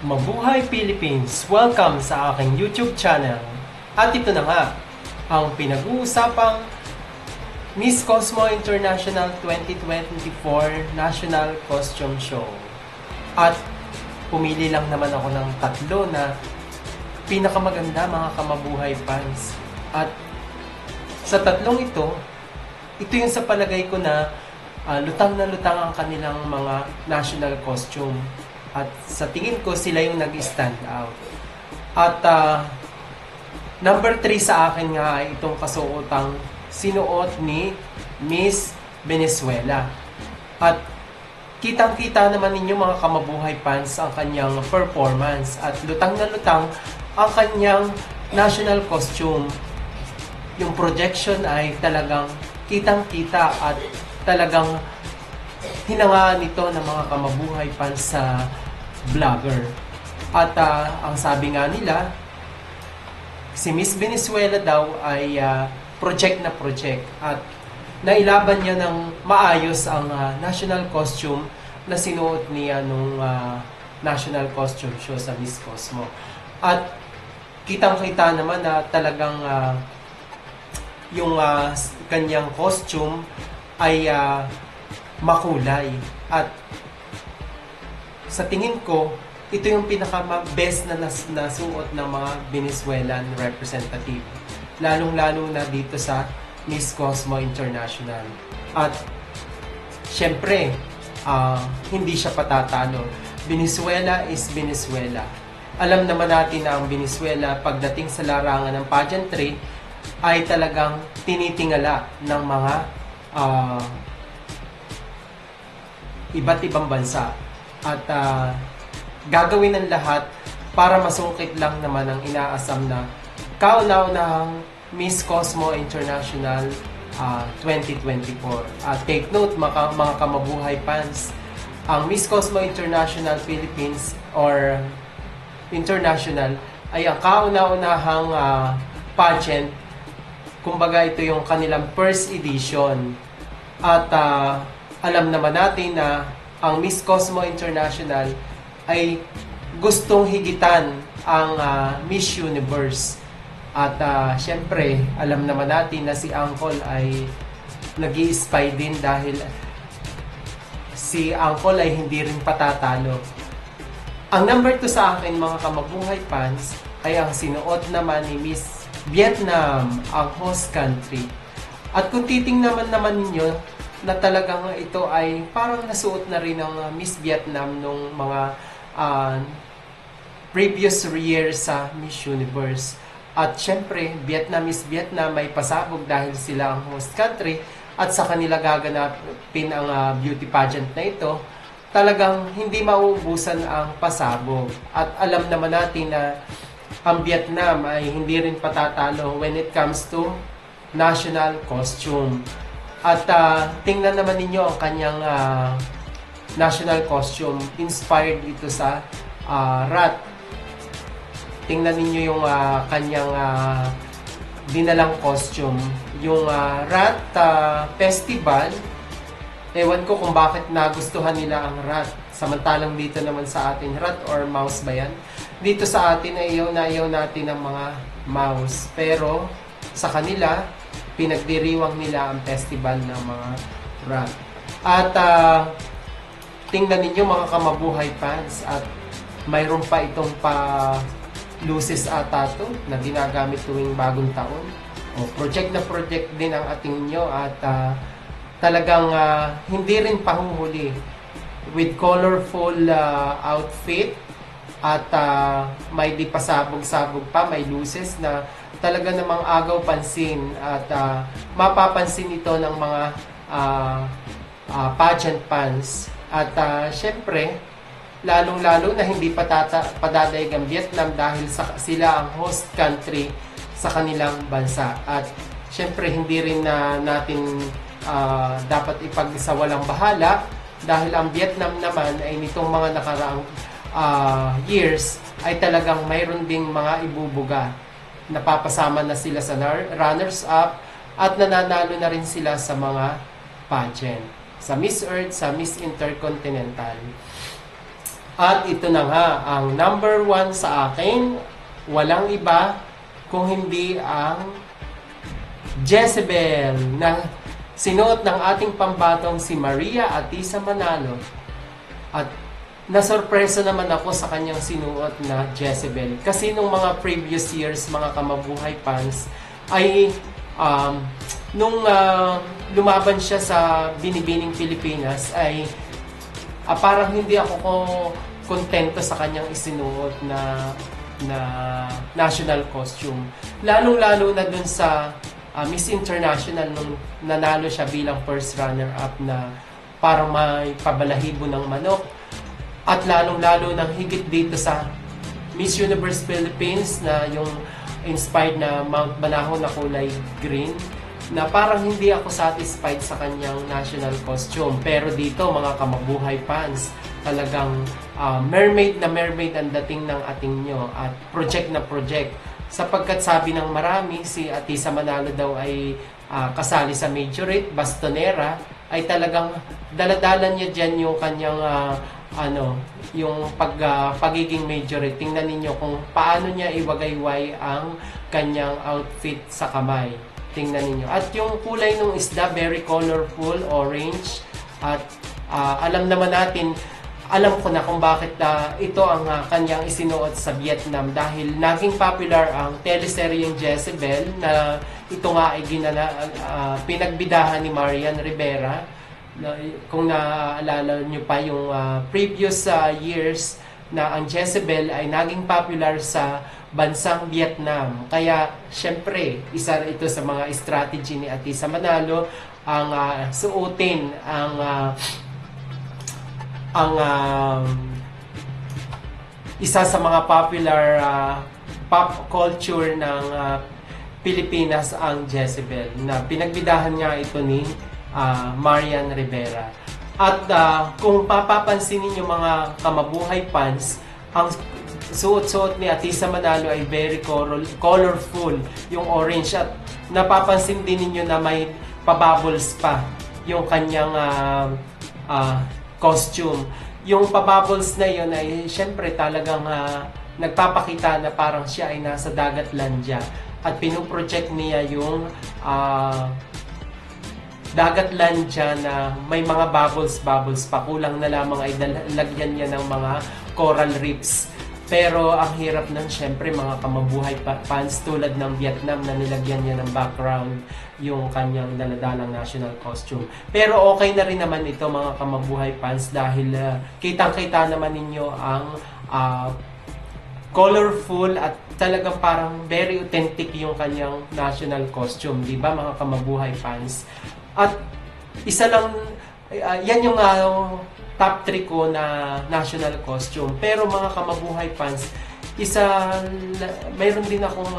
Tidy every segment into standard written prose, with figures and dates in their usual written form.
Mabuhay Philippines! Welcome sa aking YouTube channel. At ito na nga, ang pinag-uusapang Miss Cosmo International 2024 National Costume Show. At pumili lang naman ako ng tatlo na pinakamaganda mga kamabuhay fans. At sa tatlong ito yung sa palagay ko na lutang na lutang ang kanilang mga national costume. At sa tingin ko, sila yung nag-stand out. At number 3 sa akin nga ay itong kasuotang sinuot ni Miss Venezuela. At kitang-kita naman ninyo mga kamabuhay fans ang kanyang performance. At lutang na lutang ang kanyang national costume. Yung projection ay talagang kitang-kita at talagang hinangaan nito ng mga kamabuhay fans sa vlogger. At ang sabi nga nila, si Miss Venezuela daw ay project na project at nailaban niya ng maayos ang national costume na sinuot niya nung national costume show sa Miss Cosmo. At kitang-kita naman na talagang yung kanyang costume ay makulay. At sa tingin ko, ito yung pinaka-best na nasuot ng mga Venezuelan representative. Lalong-lalo na dito sa Miss Cosmo International. At syempre, hindi siya patatalo. Venezuela is Venezuela. Alam naman natin na ang Venezuela pagdating sa larangan ng pageantry ay talagang tinitingala ng mga iba't ibang bansa. At gagawin ng lahat para masungkit lang naman ang inaasam na kauna-unahang Miss Cosmo International 2024. Take note mga kamabuhay fans, ang Miss Cosmo International Philippines or International ay ang kauna-unahang pageant. Kumbaga ito yung kanilang first edition. At alam naman natin na ang Miss Cosmo International ay gustong higitan ang Miss Universe. At syempre, alam naman natin na si Angkol ay nag-i-spy din dahil si Angkol ay hindi rin patatalo. Ang number 2 sa akin mga kamabuhay fans ay ang sinuot naman ni Miss Vietnam, ang host country. At kung titingnan naman ninyo, na talagang ito ay parang nasuot na rin ng Miss Vietnam nung mga previous year sa Miss Universe. At syempre, Vietnamese Vietnam may pasabog dahil sila ang host country at sa kanila gaganapin ang beauty pageant na ito. Talagang hindi mauubusan ang pasabog. At alam naman natin na ang Vietnam ay hindi rin patatalo when it comes to national costume. At tingnan naman ninyo ang kanyang national costume. Inspired ito sa rat. Tingnan ninyo yung kanyang dinalang costume. Yung rat festival. Ewan ko kung bakit nagustuhan nila ang rat. Samantalang dito naman sa atin, rat or mouse ba yan? Dito sa atin ay ayaw natin ng mga mouse. Pero sa kanila, pinagdiriwang nila ang festival ng mga rat. At tingnan ninyo mga kamabuhay fans, at mayroon pa itong luces ata to na ginagamit tuwing bagong taon. Project na project din ang ating nyo at talagang hindi rin pahuhuli with colorful outfit at may di pasabog-sabog pa, may luces na talaga namang agaw pansin at mapapansin ito ng mga pageant fans. At syempre, lalong-lalo na hindi padadaig ang Vietnam dahil sila ang host country sa kanilang bansa. At syempre, hindi rin natin dapat ipagsawalang bahala dahil ang Vietnam naman ay nitong mga nakaraang years ay talagang mayroon ding mga ibubuga. Napapasama na sila sa runners-up at nananalo na rin sila sa mga pageant. Sa Miss Earth, sa Miss Intercontinental. At ito na nga, ang number 1 sa akin, walang iba kung hindi ang Jezebel na sinuot ng ating pambatong si Maria Atisa Manalo. At nasorpresa naman ako sa kanyang sinuot na Jezebel. Kasi nung mga previous years, mga kamabuhay fans, ay nung lumaban siya sa Binibining Pilipinas, ay parang hindi ako kontento sa kanyang isinuot na national costume. Lalong-lalo na dun sa Miss International nung nanalo siya bilang first runner-up na parang may pabalahibo ng manok. At lalong-lalo nang higit dito sa Miss Universe Philippines na yung inspired na Mount Banahaw na kulay green, na parang hindi ako satisfied sa kanyang national costume. Pero dito, mga kamabuhay fans, talagang mermaid na mermaid ang dating ng ating nyo at project na project. Sapagkat sabi ng marami, si Atisa Manalo daw ay kasali sa majorette, bastonera, ay talagang daladalan niya dyan yung kanyang yung pagiging majorette. Tingnan ninyo kung paano niya iwagayway ang kanyang outfit sa kamay. Tingnan ninyo. At yung kulay ng isda, very colorful, orange. At alam naman natin, alam ko na kung bakit ito ang kanyang isinuot sa Vietnam dahil naging popular ang teleseryeng Jezebel na ito nga ay pinagbidahan ni Marian Rivera. Kung naaalala nyo pa yung previous years na ang Jezebel ay naging popular sa bansang Vietnam. Kaya, syempre, isa ito sa mga strategy ni Atisa Manalo ang suotin ang isa sa mga popular pop culture ng Pilipinas, ang Jezebel, na pinagbidahan nga ito ni Marian Rivera. At kung papapansin niyo mga kamabuhay fans, ang suot-suot ni Atisa Manalo ay very colorful, yung orange, at napapansin din niyo na may pabubbles pa yung kanyang costume. Yung pabubbles na yun ay syempre talagang nagpapakita na parang siya ay nasa Dagatlandia at pinuproject niya yung Dagatlandia na may mga bubbles pa. Kulang na lamang ay lagyan niya ng mga coral reefs. Pero ang hirap nun, syempre, mga kamabuhay fans tulad ng Vietnam na nilagyan niya ng background yung kanyang daladalang national costume. Pero okay na rin naman ito, mga kamabuhay fans, dahil kitang-kita naman ninyo ang colorful at talagang parang very authentic yung kanyang national costume. Diba, mga kamabuhay fans? At isa lang, yan yung top 3 ko na national costume. Pero mga kamabuhay fans, mayroon din akong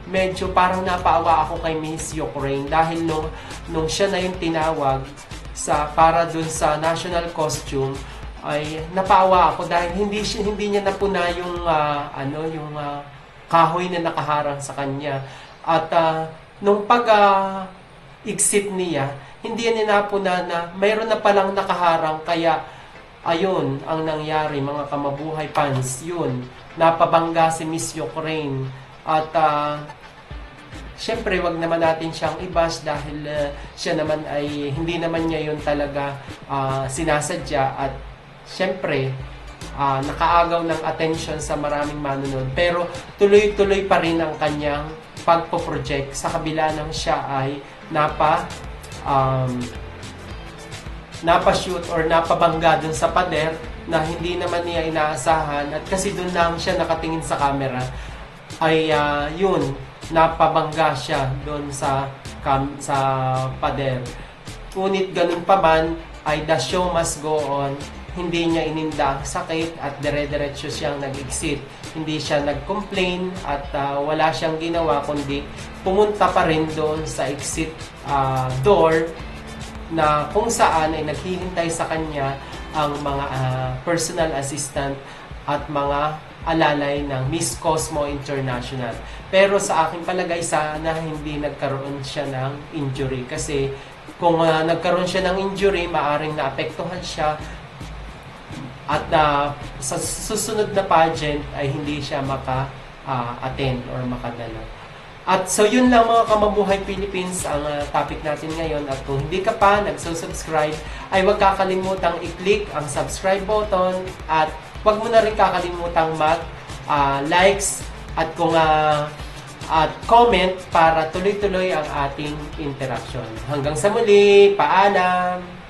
medyo parang napaawa ako kay Miss Ukraine dahil nung siya na yung tinawag para dun sa national costume, ay napaawa ako dahil hindi niya napuna yung kahoy na nakaharang sa kanya. At nung exit niya, hindi niya napuna na mayroon na palang nakaharang, kaya ayun ang nangyari, mga kamabuhay fans. Yun, napabangga si Miss Ukraine. At syempre, wag naman natin siyang i-bash dahil siya naman ay hindi naman niya yun talaga sinasadya, at syempre nakaagaw ng attention sa maraming manonood. Pero tuloy-tuloy pa rin ang kanyang pagpo-project sa kabila ng siya ay napashoot or napabangga dun sa pader na hindi naman niya inaasahan, at kasi dun lang siya nakatingin sa camera ay yun, napabangga siya dun sa pader. Ngunit ganun pa man ay the show must go on. Hindi niya ininda ang sakit at dire-diretso siyang nag-exit. Hindi siya nag-complain at wala siyang ginawa kundi pumunta pa rin doon sa exit door na kung saan ay naghihintay sa kanya ang mga personal assistant at mga alalay ng Miss Cosmo International. Pero sa aking palagay, sana hindi nagkaroon siya ng injury, kasi kung nagkaroon siya ng injury, maaring naapektuhan siya at sa susunod na pageant ay hindi siya maka-attend or makadala. At so yun lang mga Kamabuhay Philippines ang topic natin ngayon. At kung hindi ka pa nagsusubscribe ay huwag kakalimutang i-click ang subscribe button at huwag mo na rin kakalimutang mag-likes at kung at comment para tuloy-tuloy ang ating interaction. Hanggang sa muli, paalam!